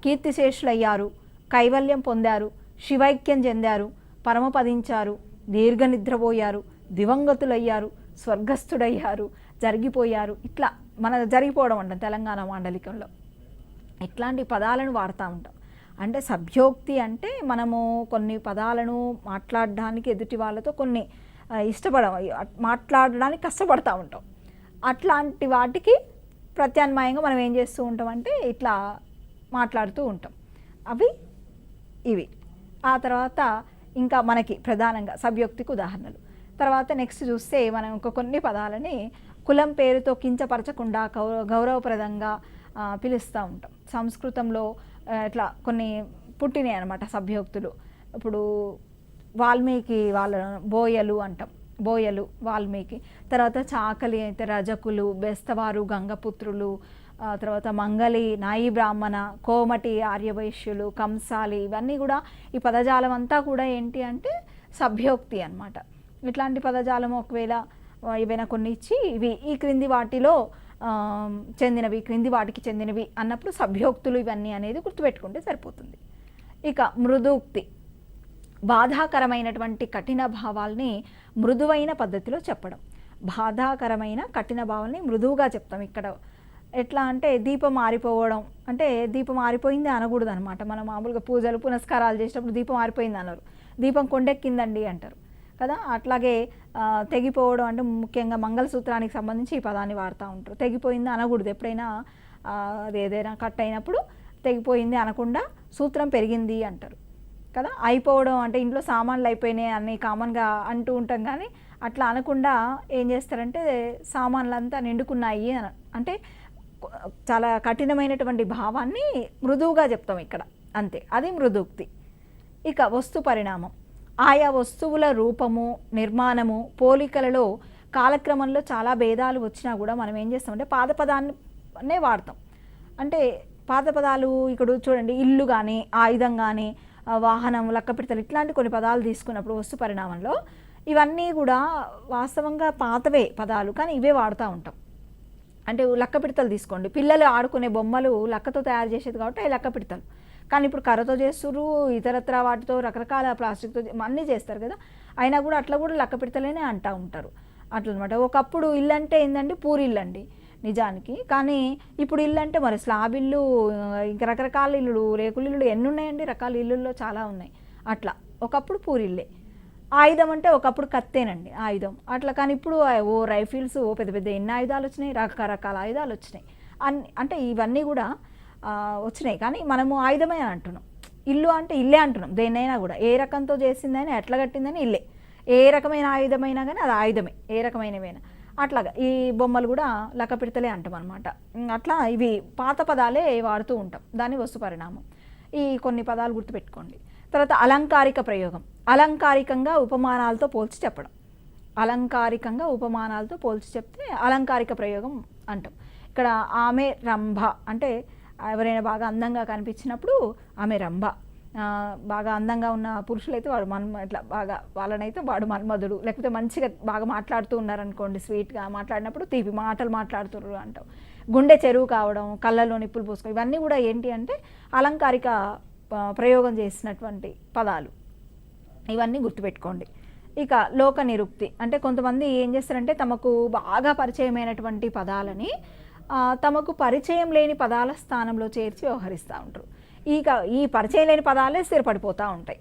కీర్తిశేషులయ్యారు, కైవల్యం పొందారు, శివైక్యం చెందారు, పరమపదించారు, దీర్ఘ నిద్రపోయారు, దివంగతులయ్యారు, స్వర్గస్థుడయ్యారు, జరిగిపోయారు, ఇట్లా మన జరిగిపోవడం అంటాం తెలంగాణ మాండలికంలో. ఇట్లాంటి పదాలను వాడుతూ ఉంటాం. అంటే సభ్యోక్తి అంటే మనము కొన్ని పదాలను మాట్లాడడానికి ఎదుటి వాళ్ళతో కొన్ని మాట్లాడడానికి కష్టపడతా ఉంటాం. అట్లాంటి వాటికి ప్రత్యామ్నాయంగా మనం ఏం చేస్తూ ఉంటాం అంటే ఇట్లా మాట్లాడుతూ ఉంటాం. అవి ఇవి. ఆ తర్వాత ఇంకా మనకి ప్రధానంగా సభ్యోక్తికి ఉదాహరణలు. తర్వాత నెక్స్ట్ చూస్తే మనం కొన్ని పదాలని కులం పేరుతో కించపరచకుండా గౌరవప్రదంగా పిలుస్తూ ఉంటాం. సంస్కృతంలో ఇట్లా కొన్ని పుట్టినాయి అన్నమాట సభ్యోక్తులు. ఇప్పుడు వాల్మీకి వాళ్ళ బోయలు అంటాం, బోయలు వాల్మీకి. తర్వాత చాకలి అయితే రజకులు, బెస్తవారు గంగపుత్రులు, తర్వాత మంగలి నాయి బ్రాహ్మణ, కోమటి ఆర్యవైశ్యులు, కంసాలి, ఇవన్నీ కూడా ఈ పదజాలం అంతా కూడా ఏంటి అంటే సభ్యోక్తి అన్నమాట. ఇట్లాంటి పదజాలం ఒకవేళ ఏవైనా కొన్ని ఇచ్చి ఇవి ఈ క్రింది వాటిలో చెందినవి, క్రింది వాటికి చెందినవి అన్నప్పుడు సభ్యోక్తులు ఇవన్నీ అనేది గుర్తుపెట్టుకుంటే సరిపోతుంది. ఇక మృదూక్తి, బాధాకరమైనటువంటి కఠిన భావాల్ని మృదువైన పద్ధతిలో చెప్పడం. బాధాకరమైన కఠిన భావాల్ని మృదువుగా చెప్తాం. ఇక్కడ ఎట్లా అంటే దీపం ఆరిపోవడం అంటే దీపం ఆరిపోయింది అనకూడదు అనమాట. మనం మామూలుగా పూజలు పునస్కారాలు చేసినప్పుడు దీపం ఆరిపోయింది అన్నారు, దీపం కొండెక్కిందండి అంటారు కదా. అట్లాగే తెగిపోవడం అంటే ముఖ్యంగా మంగళసూత్రానికి సంబంధించి ఈ పదాన్ని వాడుతూ ఉంటారు. తెగిపోయింది అనకూడదు, ఎప్పుడైనా అది ఏదైనా కట్ అయినప్పుడు తెగిపోయింది అనకుండా సూత్రం పెరిగింది అంటారు కదా. అయిపోవడం అంటే ఇంట్లో సామాన్లు అయిపోయినాయి అని కామన్గా అంటూ ఉంటాం, కానీ అట్లా అనకుండా ఏం చేస్తారంటే సామాన్లంతా నిండుకున్నాయి అంటే చాలా కఠినమైనటువంటి భావాన్ని మృదువుగా చెప్తాం ఇక్కడ, అంతే, అది మృదూక్తి. ఇక వస్తు పరిణామం, ఆయా వస్తువుల రూపము, నిర్మాణము, పోలికలలో కాలక్రమంలో చాలా భేదాలు వచ్చినా కూడా మనం ఏం చేస్తామంటే పాదపదాన్నే వాడతాం. అంటే పాదపదాలు ఇక్కడ చూడండి, ఇల్లు కానీ, ఆయుధం కానీ, వాహనం, లక్కపిడతలు, ఇట్లాంటి కొన్ని పదాలు తీసుకున్నప్పుడు వస్తు పరిణామంలో ఇవన్నీ కూడా వాస్తవంగా పాతవే పదాలు, కానీ ఇవే వాడుతూ ఉంటాం. అంటే లక్కపిడతలు తీసుకోండి, పిల్లలు ఆడుకునే బొమ్మలు లక్కతో తయారు చేసేది కాబట్టి అవి లక్కపిడతలు. కానీ ఇప్పుడు కర్రతో చేస్తున్నారు, ఇతరత్ర వాటితో రకరకాల ప్లాస్టిక్తో అన్నీ చేస్తారు కదా, అయినా కూడా అట్లా కూడా లక్కపిడతలేనే అంటూ ఉంటారు అట్లా అనమాట. ఒకప్పుడు ఇల్లు అంటే ఏంటంటే పూరిల్లు అండి నిజానికి, కానీ ఇప్పుడు ఇల్లు అంటే మరి స్లాబ్ ఇల్లు, ఇంకా రకరకాల ఇల్లులు, రేకులు ఇల్లులు ఎన్ని ఉన్నాయండి, రకాల ఇల్లుల్లో చాలా ఉన్నాయి. అట్లా ఒకప్పుడు పూరిల్లే. ఆయుధం అంటే ఒకప్పుడు కత్తేనండి ఆయుధం అట్లా, కానీ ఇప్పుడు ఓ రైఫిల్స్, ఓ పెద్ద పెద్ద ఎన్ని ఆయుధాలు వచ్చినాయి, రకరకాల ఆయుధాలు వచ్చినాయి అంటే ఇవన్నీ కూడా వచ్చినాయి. కానీ మనము ఆయుధమే అని అంటున్నాం, ఇల్లు అంటే ఇల్లే అంటున్నాం. దేన్నైనా కూడా ఏ రకంతో చేసిందని, ఎట్లా కట్టిందని ఇల్లే. ఏ రకమైన ఆయుధమైనా కానీ అది ఆయుధమే, ఏ రకమైనవైనా. అట్లాగా ఈ బొమ్మలు కూడా లక్కపిడతలే అంటాం అనమాట. అట్లా ఇవి పాత పదాలే వాడుతూ ఉంటాం, దాన్ని వస్తు పరిణామం. ఈ కొన్ని పదాలు గుర్తుపెట్టుకోండి. తర్వాత అలంకారిక ప్రయోగం, అలంకారికంగా ఉపమానాలతో పోల్చి చెప్పడం. అలంకారికంగా ఉపమానాలతో పోల్చి చెప్తే అలంకారిక ప్రయోగం అంటాం. ఇక్కడ ఆమె రంభ అంటే ఎవరైనా బాగా అందంగా కనిపించినప్పుడు ఆమె రంభ, బాగా అందంగా ఉన్న పురుషులైతే వాడు ఇట్లా బాగా వాళ్ళనైతే వాడు మన్మధుడు. లేకపోతే మంచిగా బాగా మాట్లాడుతూ ఉన్నారనుకోండి, స్వీట్గా మాట్లాడినప్పుడు తీపి మాటలు మాట్లాడుతున్నారు అంటాం. గుండె చెరువు కావడం, కళ్ళలో నిప్పులు పోసుకోవడం, ఇవన్నీ కూడా ఏంటి అంటే అలంకారిక ప్రయోగం చేసినటువంటి పదాలు. ఇవన్నీ గుర్తుపెట్టుకోండి. ఇక లోక నిరుక్తి అంటే కొంతమంది ఏం చేస్తారంటే తమకు బాగా పరిచయమైనటువంటి పదాలని తమకు పరిచయం లేని పదాల స్థానంలో చేర్చి వ్యవహరిస్తూ ఉంటారు. ఈ పరిచయం లేని పదాలే స్థిరపడిపోతూ ఉంటాయి.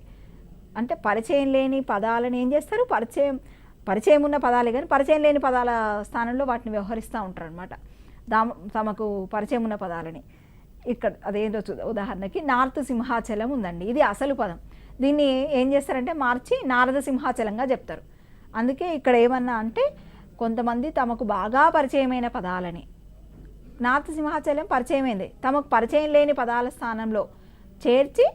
అంటే పరిచయం లేని పదాలను ఏం చేస్తారు, పరిచయం ఉన్న పదాలే కానీ పరిచయం లేని పదాల స్థానంలో వాటిని వ్యవహరిస్తూ ఉంటారు అనమాట. తమకు పరిచయం ఉన్న పదాలని. ఇక్కడ అదేంటో ఉదాహరణకి నార్త్ సింహాచలం ఉందండి, ఇది అసలు పదం. దీన్ని ఏం చేస్తారంటే మార్చి నారద సింహాచలంగా చెప్తారు. అందుకే ఇక్కడ ఏమన్నా అంటే కొంతమంది తమకు బాగా పరిచయమైన పదాలని, నార్త్ సింహాచలం పరిచయమైంది, తమకు పరిచయం లేని పదాల స్థానంలో చేర్చి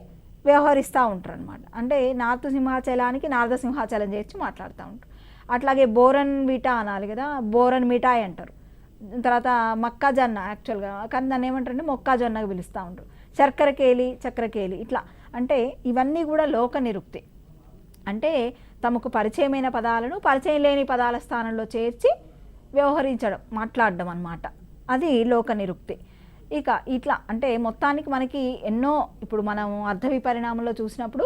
వ్యవహరిస్తూ ఉంటారు అనమాట. అంటే నార్త్ సింహాచలానికి నారద సింహాచలం చేర్చి మాట్లాడుతూ ఉంటారు. అట్లాగే బోరన్ మీఠా అనాలి కదా, బోరన్ మిఠాయి అంటారు. తర్వాత మొక్కజొన్న యాక్చువల్గా, కానీ దాన్ని ఏమంటారంటే మొక్కజొన్నగా పిలుస్తూ ఉంటారు. చక్కెరకేలి, చక్కెరకేలి ఇట్లా. అంటే ఇవన్నీ కూడా లోక నిరుక్తి. అంటే తమకు పరిచయమైన పదాలను పరిచయం లేని పదాల స్థానంలో చేర్చి వ్యవహరించడం, మాట్లాడడం అన్నమాట. అది లోక నిరుక్తి. ఇక ఇట్లా అంటే మొత్తానికి మనకి ఎన్నో, ఇప్పుడు మనం అర్థ విపరిణామంలో చూసినప్పుడు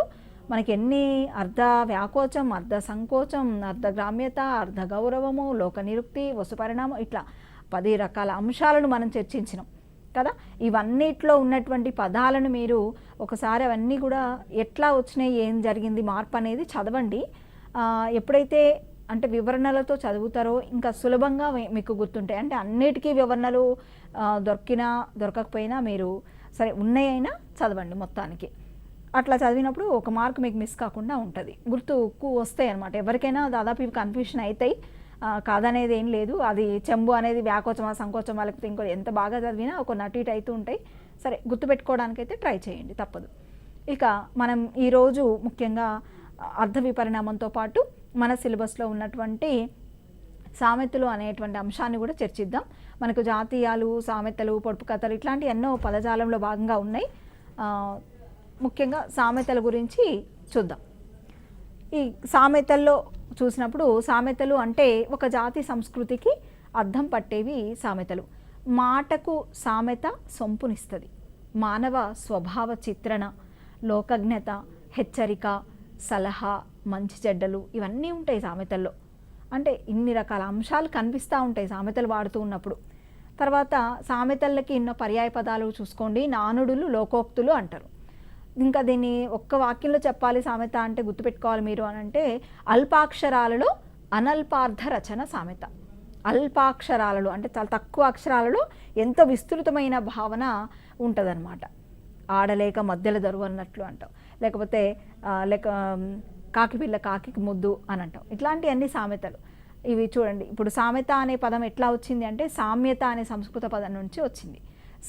మనకి ఎన్ని అర్ధ వ్యాకోచం, అర్ధ సంకోచం, అర్ధ గ్రామ్యత, అర్ధ గౌరవము, లోక నిరుక్తి, వసు పరిణామం, ఇట్లా 10 రకాల అంశాలను మనం చర్చించినాం కదా. ఇవన్నిట్లో ఉన్నటువంటి పదాలను మీరు ఒకసారి అవన్నీ కూడా ఎట్లా వచ్చినాయి, ఏం జరిగింది మార్పు అనేది చదవండి. ఎప్పుడైతే అంటే వివరణలతో చదువుతారో ఇంకా సులభంగా మీకు గుర్తుంటాయి. అంటే అన్నిటికీ వివరణలు దొరికినా దొరకకపోయినా మీరు సరే ఉన్నాయైనా చదవండి మొత్తానికి. అట్లా చదివినప్పుడు ఒక మార్క్ మీకు మిస్ కాకుండా ఉంటుంది, గుర్తుకు వస్తాయి అన్నమాట. ఎవరికైనా దాదాపు ఇవి కన్ఫ్యూషన్ అవుతాయి, కాదనేది ఏం లేదు. అది చెంబు అనేది వ్యాకోచమా సంకోచమా లేకపోతే ఇంకో ఎంత బాగా చదివినా ఒక అటు ఇటు అవుతూ ఉంటాయి. సరే గుర్తుపెట్టుకోవడానికైతే ట్రై చేయండి, తప్పదు. ఇక మనం ఈరోజు ముఖ్యంగా అర్థ విపరిణామంతో పాటు మన సిలబస్లో ఉన్నటువంటి సామెతలు అనేటువంటి అంశాన్ని కూడా చర్చిద్దాం. మనకు జాతీయాలు, సామెతలు, పొడుపు కథలు ఇట్లాంటి ఎన్నో పదజాలంలో భాగంగా ఉన్నాయి. ముఖ్యంగా సామెతల గురించి చూద్దాం. ఈ సామెతల్లో చూసినప్పుడు సామెతలు అంటే ఒక జాతి సంస్కృతికి అర్థం పట్టేవి సామెతలు. మాటకు సామెత సొంపునిస్తుంది. మానవ స్వభావ చిత్రణ, లోకజ్ఞత, హెచ్చరిక, సలహా, మంచి చెడ్డలు ఇవన్నీ ఉంటాయి సామెతల్లో. అంటే ఇన్ని రకాల అంశాలు కనిపిస్తూ ఉంటాయి సామెతలు వాడుతూ ఉన్నప్పుడు. తర్వాత సామెతలకి ఎన్నో పర్యాయ పదాలు చూసుకోండి. నానుడులు, లోకోక్తులు అంటారు. ఇంకా దీన్ని ఒక్క వాక్యంలో చెప్పాలి సామెత అంటే గుర్తుపెట్టుకోవాలి మీరు అని అంటే అల్పాక్షరాలలో అనల్పార్థ రచన సామెత. అల్పాక్షరాలలో అంటే చాలా తక్కువ అక్షరాలలో ఎంతో విస్తృతమైన భావన ఉంటుందన్నమాట. ఆడలేక మధ్యలో దరువు అన్నట్లు అంటాం, లేకపోతే కాకి పిల్ల కాకి ముద్దు అని అంటాం. ఇట్లాంటివన్నీ సామెతలు. ఇవి చూడండి, ఇప్పుడు సామెత అనే పదం ఎట్లా వచ్చింది అంటే సామ్యత అనే సంస్కృత పదం నుంచి వచ్చింది.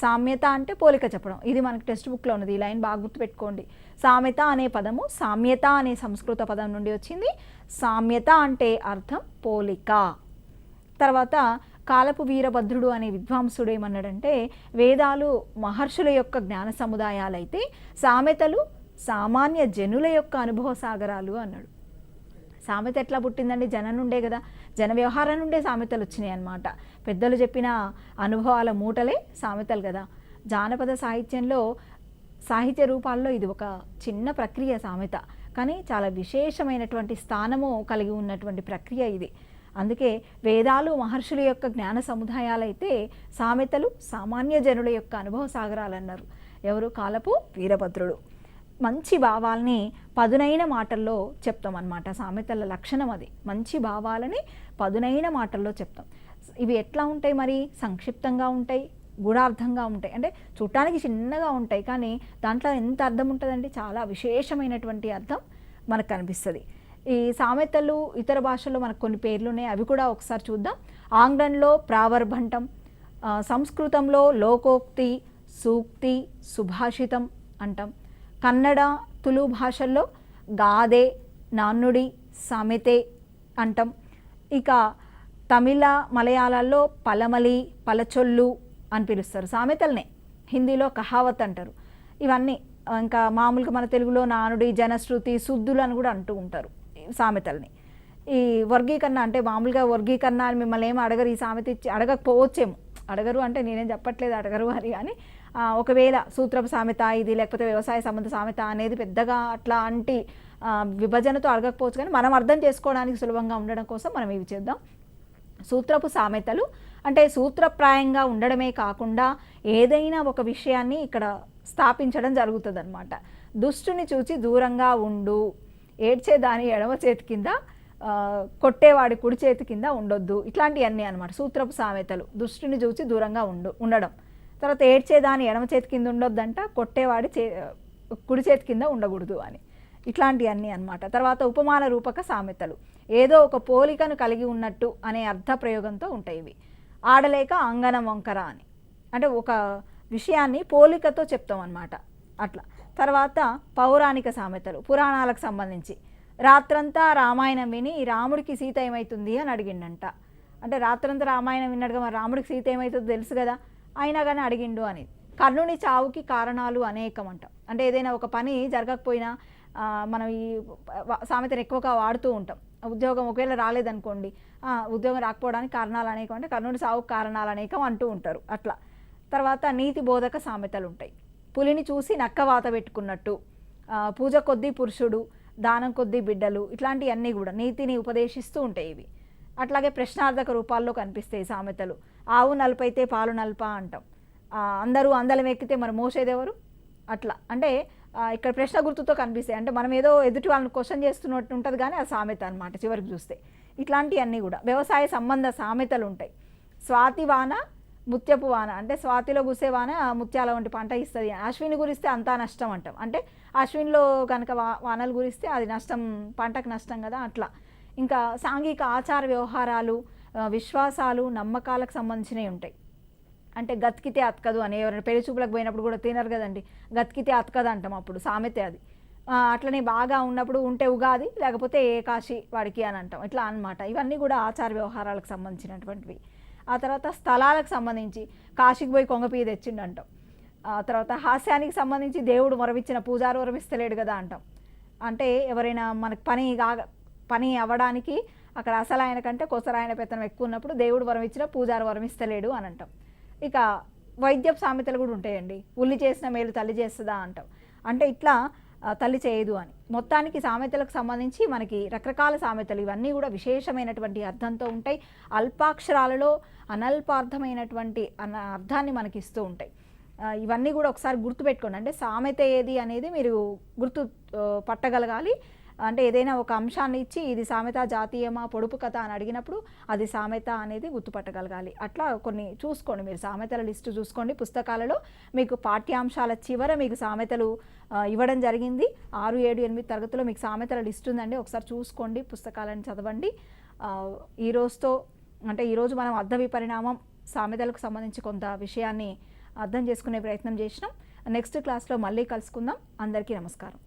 సామ్యత అంటే పోలిక చెప్పడం. ఇది మనకి టెక్స్ట్ బుక్లో ఉన్నది, ఈ లైన్ బాగా గుర్తుపెట్టుకోండి. సామెత అనే పదము సామ్యత అనే సంస్కృత పదం నుండి వచ్చింది. సామ్యత అంటే అర్థం పోలిక. తర్వాత కాలపు వీరభద్రుడు అనే విద్వాంసుడు ఏమన్నాడంటే వేదాలు మహర్షుల యొక్క జ్ఞాన సముదాయాలైతే సామెతలు సామాన్య జనుల యొక్క అనుభవ సాగరాలు అన్నాడు. సామెత ఎట్లా పుట్టిందండి? జనం నుండే కదా, జన వ్యవహారం నుండే సామెతలు వచ్చినాయి అన్నమాట. పెద్దలు చెప్పిన అనుభవాల మూటలే సామెతలు కదా. జానపద సాహిత్యంలో సాహిత్య రూపాల్లో ఇది ఒక చిన్న ప్రక్రియ సామెత, కానీ చాలా విశేషమైనటువంటి స్థానము కలిగి ఉన్నటువంటి ప్రక్రియ ఇది. అందుకే వేదాలు మహర్షుల యొక్క జ్ఞాన సముదాయాలైతే సామెతలు సామాన్య జనుల యొక్క అనుభవ సాగరాలన్నారు. ఎవరు? కాలపు వీరభద్రుడు. మంచి భావాల్ని పదునైన మాటల్లో చెప్తాం అన్నమాట. సామెతల లక్షణం అది, మంచి భావాలని పదునైన మాటల్లో చెప్తాం. ఇవి ఎట్లా ఉంటాయి మరి? సంక్షిప్తంగా ఉంటాయి, గూఢార్థంగా ఉంటాయి. అంటే చూడటానికి చిన్నగా ఉంటాయి, కానీ దాంట్లో ఎంత అర్థం ఉంటుందండి, చాలా విశేషమైనటువంటి అర్థం మనకు కనిపిస్తుంది. ఈ సామెతలు ఇతర భాషల్లో మనకు కొన్ని పేర్లు ఉన్నాయి, అవి కూడా ఒకసారి చూద్దాం. ఆంగ్లంలో ప్రావర్భంటం, సంస్కృతంలో లోకోక్తి, సూక్తి, సుభాషితం అంటాం. కన్నడ, తులు భాషల్లో గాదే, నానుడి, సామెతే అంటాం. ఇక తమిళ, మలయాళాల్లో పలమలి, పలచొల్లు అని పిలుస్తారు సామెతల్నే. హిందీలో కహావత్ అంటారు. ఇవన్నీ ఇంకా మామూలుగా మన తెలుగులో నానుడి, జనశ్రుతి, శుద్ధులు అని కూడా అంటూ ఉంటారు సామెతల్ని. ఈ వర్గీకరణ అంటే మామూలుగా వర్గీకరణ అని మిమ్మల్ని ఏమో అడగరు, ఈ సామెత ఇచ్చి అడగకపోవచ్చేమో. అడగరు అంటే నేనేం చెప్పట్లేదు అడగరు అని, కానీ ఒకవేళ సూత్రపు సామెత ఇది, లేకపోతే వ్యవసాయ సంబంధ సామెత అనేది పెద్దగా అట్లాంటి విభజనతో అడగకపోవచ్చు, కానీ మనం అర్థం చేసుకోవడానికి సులభంగా ఉండడం కోసం మనం ఇవి చేద్దాం. సూత్రపు సామెతలు అంటే సూత్రప్రాయంగా ఉండడమే కాకుండా ఏదైనా ఒక విషయాన్ని ఇక్కడ స్థాపించడం జరుగుతుంది అన్నమాట. దుష్టుని చూచి దూరంగా ఉండు, ఏడ్చే దాని ఎడమ చేతి కింద కొట్టేవాడి కుడి చేతి కింద ఉండొద్దు, ఇట్లాంటివన్నీ అనమాట. సూత్రపు సామెతలు, దుష్టుని చూసి దూరంగా ఉండడం. తర్వాత ఏడ్చేదాని ఎడమ చేతి కింద ఉండొద్దంట, కొట్టేవాడి కుడి చేతి కింద ఉండకూడదు అని, ఇట్లాంటివన్నీ అనమాట. తర్వాత ఉపమాన రూపక సామెతలు, ఏదో ఒక పోలికను కలిగి ఉన్నట్టు అనే అర్థ ప్రయోగంతో ఉంటాయి ఇవి. ఆడలేక అంగనం వంకర అని, అంటే ఒక విషయాన్ని పోలికతో చెప్తాం అన్నమాట అట్లా. తర్వాత పౌరాణిక సామెతలు, పురాణాలకు సంబంధించి, రాత్రంతా రామాయణం విని రాముడికి సీత ఏమవుతుంది అని అడిగిండంట. అంటే రాత్రంతా రామాయణం విన్నాడుగా, మరి రాముడికి సీత ఏమవుతుందో తెలుసు కదా, అయినా కానీ అడిగిండు అని. కర్ణుని చావుకి కారణాలు అనేకం అంట. అంటే ఏదైనా ఒక పని జరగకపోయినా మనం ఈ సామెతను ఎక్కువగా వాడుతూ ఉంటాం. ఉద్యోగం ఒకవేళ రాలేదనుకోండి, ఉద్యోగం రాకపోవడానికి కారణాలు అనేకం, అంటే కర్ణుడి సావుకి కారణాలు అనేకం అంటూ ఉంటారు అట్లా. తర్వాత నీతి బోధక సామెతలు ఉంటాయి, పులిని చూసి నక్క వాత పెట్టుకున్నట్టు, పూజ కొద్దీ పురుషుడు, దానం కొద్దీ బిడ్డలు, ఇట్లాంటివన్నీ కూడా నీతిని ఉపదేశిస్తూ ఉంటాయి ఇవి. అట్లాగే ప్రశ్నార్థక రూపాల్లో కనిపిస్తాయి సామెతలు. ఆవు నలుపైతే పాలు నలుప అంటాం, అందరూ అందలం ఎక్కితే మరి మోసేదెవరు అట్లా. అంటే ఇక్కడ ప్రశ్న గుర్తుతో కనిపిస్తాయి, అంటే మనం ఏదో ఎదుటి వాళ్ళని క్వశ్చన్ చేస్తున్నట్టు ఉంటుంది కానీ అది సామెత అనమాట చివరికి చూస్తే. ఇట్లాంటివన్నీ కూడా వ్యవసాయ సంబంధ సామెతలు ఉంటాయి. స్వాతి వాన ముత్యపు వాన, అంటే స్వాతిలో కురిసే వాన ముత్యాల వంటి పంట ఇస్తుంది. అశ్విని కురిస్తే అంతా నష్టం అంటాం, అంటే అశ్వినిలో కనుక వానలు కురిస్తే అది నష్టం, పంటకు నష్టం కదా అట్లా. ఇంకా సాంఘిక ఆచార వ్యవహారాలు, విశ్వాసాలు, నమ్మకాలకు సంబంధించినవి ఉంటాయి. అంటే గతికితే అతకదు అని, ఎవరైనా పెళ్లి చూపులకు పోయినప్పుడు కూడా తినరు కదండి, గతికితే అతకదు అంటాం, అప్పుడు సామెతే అది. అట్లనే బాగా ఉన్నప్పుడు ఉంటే ఉగాది, లేకపోతే ఏకాశి వాడికి అని అంటాం, ఇట్లా అనమాట. ఇవన్నీ కూడా ఆచార వ్యవహారాలకు సంబంధించినటువంటివి. ఆ తర్వాత స్థలాలకు సంబంధించి కాశీకి పోయి కొంగపీయ తెచ్చిండు అంటాం. ఆ తర్వాత హాస్యానికి సంబంధించి దేవుడు వరవిచ్చిన పూజారు వరవిస్తలేడు కదా అంటాం. అంటే ఎవరైనా మనకు పని అవ్వడానికి అక్కడ అసలు ఆయన కంటే కొసరాయన పెత్తనం ఎక్కువ ఉన్నప్పుడు దేవుడు వరం ఇచ్చిన పూజారు వరం ఇస్తలేడు అని అంటాం. ఇక వైద్యపు సామెతలు కూడా ఉంటాయండి, ఉల్లి చేసిన మేలు తల్లి చేస్తుందా అంటాం, అంటే ఇట్లా తల్లి చేయదు అని. మొత్తానికి సామెతలకు సంబంధించి మనకి రకరకాల సామెతలు, ఇవన్నీ కూడా విశేషమైనటువంటి అర్థంతో ఉంటాయి. అల్పాక్షరాలలో అనల్పార్థమైనటువంటి అర్థాన్ని మనకి ఇస్తూ ఉంటాయి. ఇవన్నీ కూడా ఒకసారి గుర్తుపెట్టుకోండి. అంటే సామెత ఏది అనేది మీరు గుర్తు పట్టగలగాలి. అంటే ఏదైనా ఒక అంశాన్ని ఇచ్చి ఇది సామెత జాతీయమా పొడుపు కథ అని అడిగినప్పుడు అది సామెత అనేది గుర్తుపట్టగలగాలి. అట్లా కొన్ని చూసుకోండి, మీరు సామెతల లిస్టు చూసుకోండి. పుస్తకాలలో మీకు పాఠ్యాంశాల చివర మీకు సామెతలు ఇవ్వడం జరిగింది. 6, 7, 8 తరగతిలో మీకు సామెతల లిస్టు ఉందండి, ఒకసారి చూసుకోండి, పుస్తకాలను చదవండి. ఈరోజు మనం అర్థ విపరిణామం సామెతలకు సంబంధించి కొంత విషయాన్ని అర్థం చేసుకునే ప్రయత్నం చేసినాం. నెక్స్ట్ క్లాస్లో మళ్ళీ కలుసుకుందాం. అందరికీ నమస్కారం.